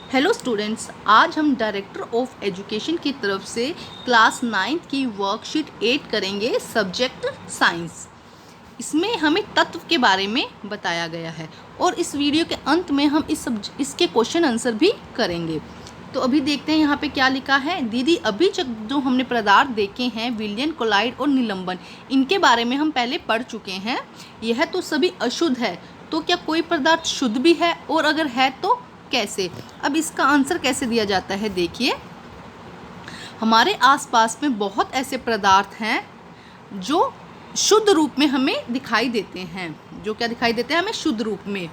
Hello students, आज हम director of education की तरफ से क्लास 9th की वर्कशीट 8 करेंगे सब्जेक्ट साइंस। इसमें हमें तत्व के बारे में बताया गया है और इस वीडियो के अंत में हम इसके क्वेश्चन आंसर भी करेंगे। तो अभी देखते हैं यहाँ पे क्या लिखा है। दीदी, अभी जो हमने पदार्थ देखे हैं विलयन, कोलाइड और निलंबन, इनके बारे में हम पहले पढ़ चुके हैं। यह तो सभी अशुद्ध है, तो क्या कोई पदार्थ शुद्ध भी है, और अगर है तो कैसे? अब इसका आंसर कैसे दिया जाता है, देखिए। हमारे आसपास में बहुत ऐसे पदार्थ हैं जो शुद्ध रूप में हमें दिखाई देते हैं। जो क्या दिखाई देते हैं हमें? शुद्ध रूप में।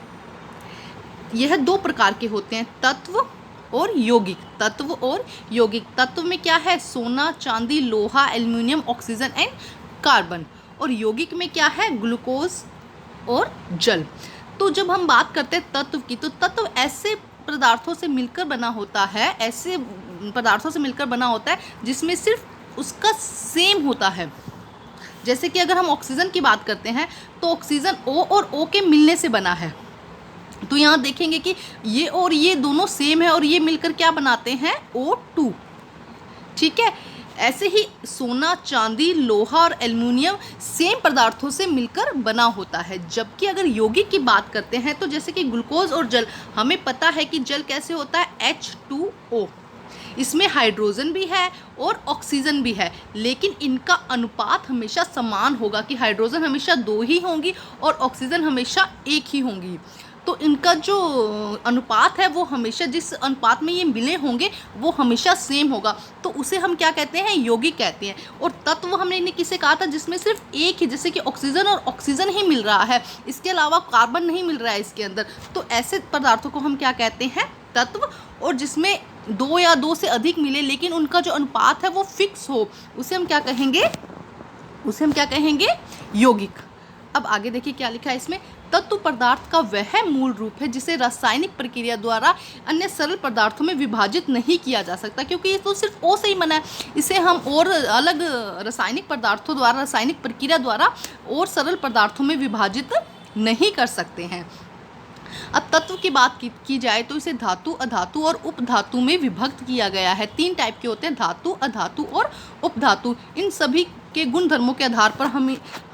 यह दो प्रकार के होते हैं, तत्व और यौगिक। तत्व और यौगिक। तत्व में क्या है? सोना, चांदी, लोहा, एल्युमिनियम, ऑक्सीजन एंड कार्बन। और यौगिक में क्या है? ग्लूकोज और जल। तो जब हम बात करते हैं तत्व की, तो तत्व ऐसे पदार्थों से मिलकर बना होता है, ऐसे पदार्थों से मिलकर बना होता है जिसमें सिर्फ उसका सेम होता है। जैसे कि अगर हम ऑक्सीजन की बात करते हैं तो ऑक्सीजन O और O के मिलने से बना है। तो यहाँ देखेंगे कि ये और ये दोनों सेम है और ये मिलकर क्या बनाते हैं? O2। ठीक है। ऐसे ही सोना, चांदी, लोहा और एल्युमिनियम सेम पदार्थों से मिलकर बना होता है। जबकि अगर यौगिक की बात करते हैं तो जैसे कि ग्लूकोज और जल, हमें पता है कि जल कैसे होता है? H2O। इसमें हाइड्रोजन भी है और ऑक्सीजन भी है, लेकिन इनका अनुपात हमेशा समान होगा कि हाइड्रोजन हमेशा 2 ही होंगी और ऑक्सीजन हमेशा 1 ही होंगी। तो इनका जो अनुपात है वो हमेशा, जिस अनुपात में ये मिले होंगे वो हमेशा सेम होगा, तो उसे हम क्या कहते हैं? यौगिक कहते हैं। और तत्व हमने किसे कहा था? जिसमें सिर्फ एक ही, जैसे कि ऑक्सीजन और ऑक्सीजन ही मिल रहा है, इसके अलावा कार्बन नहीं मिल रहा है इसके अंदर, तो ऐसे पदार्थों को हम क्या कहते हैं? तत्व। और जिसमें 2 या 2 से अधिक मिले लेकिन उनका जो अनुपात है वो फिक्स हो, उसे हम क्या कहेंगे? यौगिक। अब आगे देखिए क्या लिखा है इसमें। तत्व पदार्थ का वह मूल रूप है जिसे रासायनिक प्रक्रिया द्वारा अन्य सरल पदार्थों में विभाजित नहीं किया जा सकता, क्योंकि ये तो सिर्फ O से ही बना है। इसे हम और अलग रासायनिक पदार्थों द्वारा, रासायनिक प्रक्रिया द्वारा और सरल पदार्थों में विभाजित नहीं कर सकते हैं। अब तत्व की बात की जाए तो इसे धातु, अधातु और उपधातु में विभक्त किया गया है। 3 टाइप के होते हैं, धातु, अधातु और उपधातु। इन सभी के गुण धर्मों के आधार पर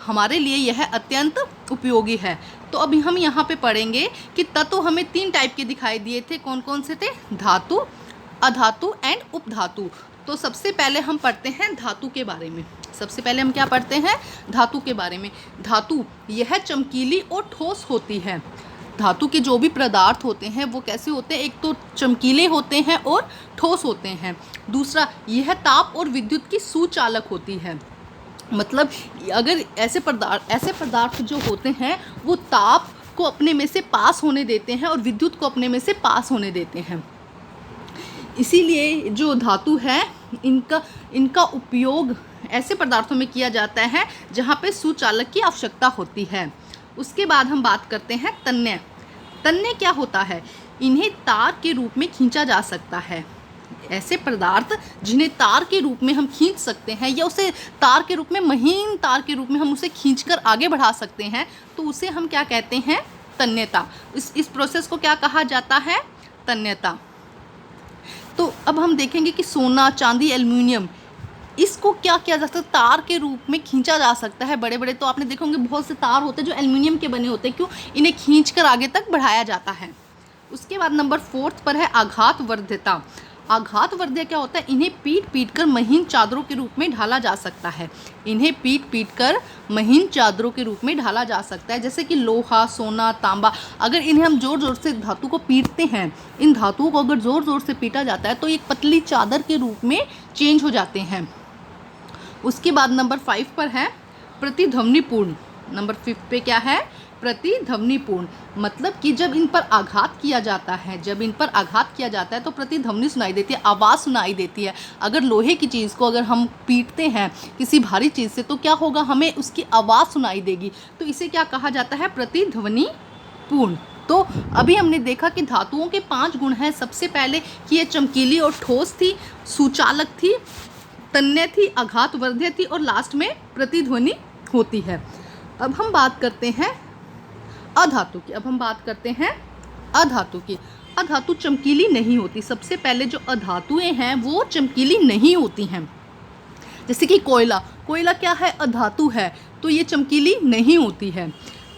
हमारे लिए यह अत्यंत उपयोगी है। तो अभी हम यहाँ पे पढ़ेंगे कि तत्व हमें 3 टाइप के दिखाई दिए थे। कौन कौन से थे? धातु, अधातु एंड उपधातु। तो सबसे पहले हम पढ़ते हैं धातु के बारे में। सबसे पहले हम क्या पढ़ते हैं? धातु के बारे में। धातु यह चमकीली और ठोस होती है। धातु के जो भी पदार्थ होते हैं वो कैसे होते हैं? एक तो चमकीले होते हैं और ठोस होते हैं। दूसरा, यह ताप और विद्युत की सुचालक होती है। मतलब अगर ऐसे पदार्थ जो होते हैं वो ताप को अपने में से पास होने देते हैं और विद्युत को अपने में से पास होने देते हैं। इसीलिए जो धातु है इनका उपयोग ऐसे पदार्थों में किया जाता है जहाँ पे सुचालक की आवश्यकता होती है। उसके बाद हम बात करते हैं तन्य। तन्य क्या होता है? इन्हें तार के रूप में खींचा जा सकता है। ऐसे पदार्थ जिन्हें तार के रूप में हम खींच सकते हैं या उसे तार के रूप में, महीन तार के रूप में हम उसे खींचकर आगे बढ़ा सकते हैं, तो उसे हम क्या कहते हैं? तन्यता। इस प्रोसेस को क्या कहा जाता है? तन्यता। तो अब हम देखेंगे कि सोना, चांदी, एल्युमिनियम, इसको क्या किया जा सकता है? तार के रूप में खींचा जा सकता है। बड़े बड़े, तो आपने देखा होंगे बहुत से तार होते हैं जो एल्युमिनियम के बने होते हैं। क्यों? इन्हें खींचकर आगे तक बढ़ाया जाता है। उसके बाद नंबर 4 पर है आघातवर्ध्यता। आघातवर्ध्य क्या होता है? इन्हें पीट कर महीन चादरों के रूप में ढाला जा सकता है। इन्हें पीट कर महीन चादरों के रूप में ढाला जा सकता है। जैसे कि लोहा, सोना, तांबा, अगर इन्हें हम ज़ोर ज़ोर से धातु को पीटते हैं, इन धातुओं को अगर ज़ोर ज़ोर से पीटा जाता है तो एक पतली चादर के रूप में चेंज हो जाते हैं। उसके बाद नंबर 5 पर है प्रतिध्वनिपूर्ण। नंबर 5 पे क्या है? प्रतिध्वनिपूर्ण। मतलब कि जब इन पर आघात किया जाता है तो प्रतिध्वनि सुनाई देती है, आवाज़ सुनाई देती है। अगर लोहे की चीज़ को अगर हम पीटते हैं किसी भारी चीज़ से तो क्या होगा? हमें उसकी आवाज़ सुनाई देगी। तो इसे क्या कहा जाता है? प्रतिध्वनिपूर्ण। तो अभी हमने देखा कि धातुओं के 5 गुण हैं। सबसे पहले कि ये चमकीली और ठोस थी, सुचालक थी, तन्य थी, आघातवर्ध्य थी और लास्ट में प्रतिध्वनि होती है। अब हम बात करते हैं अधातु की। अधातु चमकीली नहीं होती। सबसे पहले जो अधातुएं हैं वो चमकीली नहीं होती हैं। जैसे कि कोयला, कोयला क्या है? अधातु है, तो ये चमकीली नहीं होती है।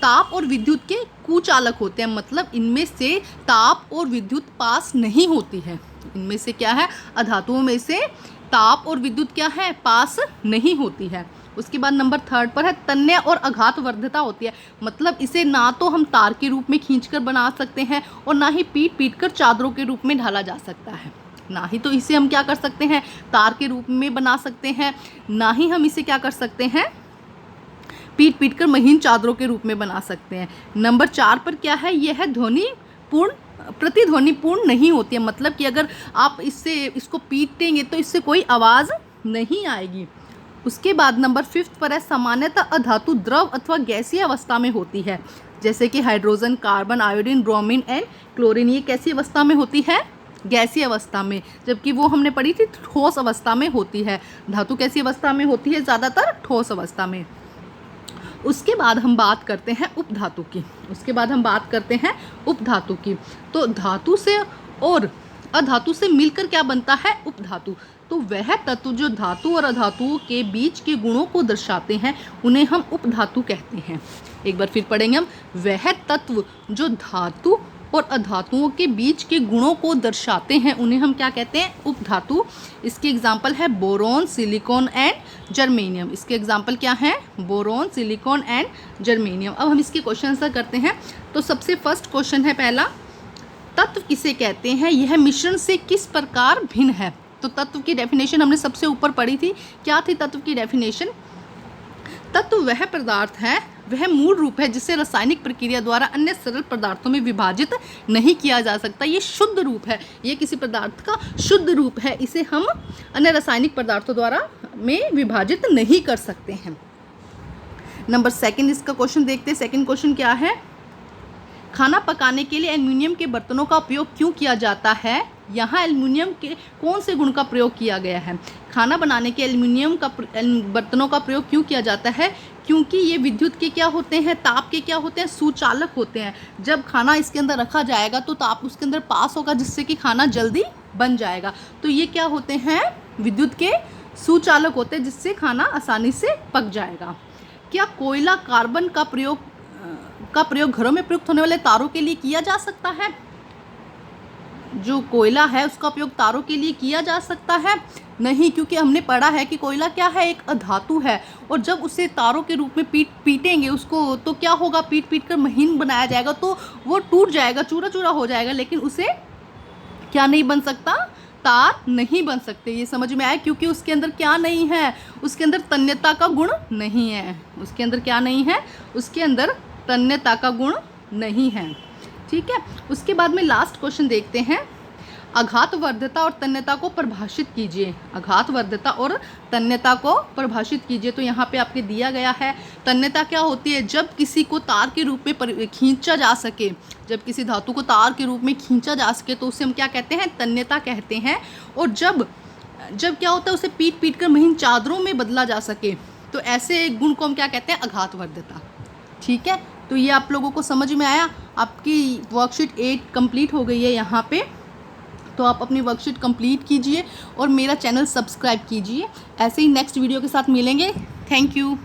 ताप और विद्युत के कुचालक होते हैं, मतलब इनमें से ताप और विद्युत पास नहीं होती है। इनमें से क्या है? अधातुओं में से ताप और विद्युत क्या है? पास नहीं होती है। उसके बाद नंबर 3 पर है तन्य और आघात वर्धता होती है, मतलब इसे ना तो हम तार के रूप में खींचकर बना सकते हैं और ना ही पीट कर चादरों के रूप में ढाला जा सकता है। ना ही तो इसे हम क्या कर सकते हैं? तार के रूप में बना सकते हैं, ना ही हम इसे क्या कर सकते हैं? पीट कर महीन चादरों के रूप में बना सकते हैं। नंबर 4 पर क्या है? यह प्रतिध्वनिपूर्ण नहीं होती है, मतलब कि अगर आप इसको पीटेंगे तो इससे कोई आवाज़ नहीं आएगी। उसके बाद नंबर 5 पर है सामान्यतः अधातु द्रव अथवा गैसीय अवस्था में होती है, जैसे कि hydrogen, carbon, iodine, bromine and chlorine. ये कैसी अवस्था में होती है? गैसीय अवस्था में, जबकि वो हमने पढ़ी थी ठोस अवस्था में होती है। धातु कैसी अवस्था में होती है? ज़्यादातर ठोस अवस्था में। उसके बाद हम बात करते हैं उपधातु की। तो धातु से और अधातु से मिलकर क्या बनता है? उपधातु। तो वह तत्व जो धातु और अधातुओं के बीच के गुणों को दर्शाते हैं उन्हें हम उपधातु कहते हैं। एक बार फिर पढ़ेंगे हम, वह तत्व जो धातु और अधातुओं के बीच के गुणों को दर्शाते हैं उन्हें हम क्या कहते हैं? उपधातु। इसके एग्जाम्पल है बोरोन, सिलिकॉन एंड जर्मेनियम। इसके एग्जाम्पल क्या हैं? Boron, silicon and germanium. अब हम इसके क्वेश्चन आंसर करते हैं। तो सबसे फर्स्ट क्वेश्चन है पहला, तत्व किसे कहते हैं? यह मिश्रण से किस प्रकार भिन्न है? तो तत्व की डेफिनेशन हमने सबसे ऊपर पढ़ी थी। क्या थी तत्व की डेफिनेशन? तत्व वह पदार्थ है, वह मूल रूप है जिसे रासायनिक प्रक्रिया द्वारा अन्य सरल पदार्थों में विभाजित नहीं किया जा सकता। ये शुद्ध रूप है, ये किसी पदार्थ का शुद्ध रूप है, इसे हम अन्य रासायनिक पदार्थों द्वारा में विभाजित नहीं कर सकते हैं। नंबर 2 इसका क्वेश्चन देखते हैं। सेकंड क्वेश्चन क्या है? खाना पकाने के लिए एल्युमिनियम के बर्तनों का उपयोग क्यों किया जाता है? यहाँ एल्युमिनियम के कौन से गुण का प्रयोग किया गया है? खाना बनाने के एल्युमिनियम का बर्तनों का प्रयोग क्यों किया जाता है? क्योंकि ये विद्युत के क्या होते हैं? ताप के क्या होते हैं? सुचालक होते हैं। जब खाना इसके अंदर रखा जाएगा तो ताप उसके अंदर पास होगा, जिससे कि खाना जल्दी बन जाएगा। तो ये क्या होते हैं? विद्युत के सुचालक होते हैं, जिससे खाना आसानी से पक जाएगा। क्या कोयला, कार्बन का प्रयोग घरों में प्रयुक्त होने वाले तारों के लिए किया जा सकता है? जो कोयला है उसका उपयोग तारों के लिए किया जा सकता है? नहीं, क्योंकि हमने पढ़ा है कि कोयला क्या है? एक अधातु है, और जब उसे तारों के रूप में पीटेंगे उसको तो क्या होगा? पीट कर महीन बनाया जाएगा तो वो टूट जाएगा, चूरा चूरा हो जाएगा, लेकिन उसे क्या नहीं बन सकता? तार नहीं बन सकते। ये समझ में आया? क्योंकि उसके अंदर क्या नहीं है? उसके अंदर तन्यता का गुण नहीं है। उसके अंदर क्या नहीं है? उसके अंदर तन्यता का गुण नहीं है। ठीक है। उसके बाद में लास्ट क्वेश्चन देखते हैं, आघात वर्धता और तन्यता को परिभाषित कीजिए। आघात वर्धता और तन्यता को परिभाषित कीजिए। तो यहाँ पे आपके दिया गया है, तन्यता क्या होती है? जब किसी को तार के रूप में खींचा जा सके, जब किसी धातु को तार के रूप में खींचा जा सके तो उसे हम क्या कहते हैं? तन्यता कहते हैं। और जब क्या होता है? उसे पीट कर महीन चादरों में बदला जा सके, तो ऐसे गुण को हम क्या कहते हैं? आघात वर्धता। ठीक है। तो ये आप लोगों को समझ में आया? आपकी वर्कशीट 8 कंप्लीट हो गई है यहाँ पे। तो आप अपनी वर्कशीट कंप्लीट कीजिए और मेरा चैनल सब्सक्राइब कीजिए। ऐसे ही नेक्स्ट वीडियो के साथ मिलेंगे। Thank you.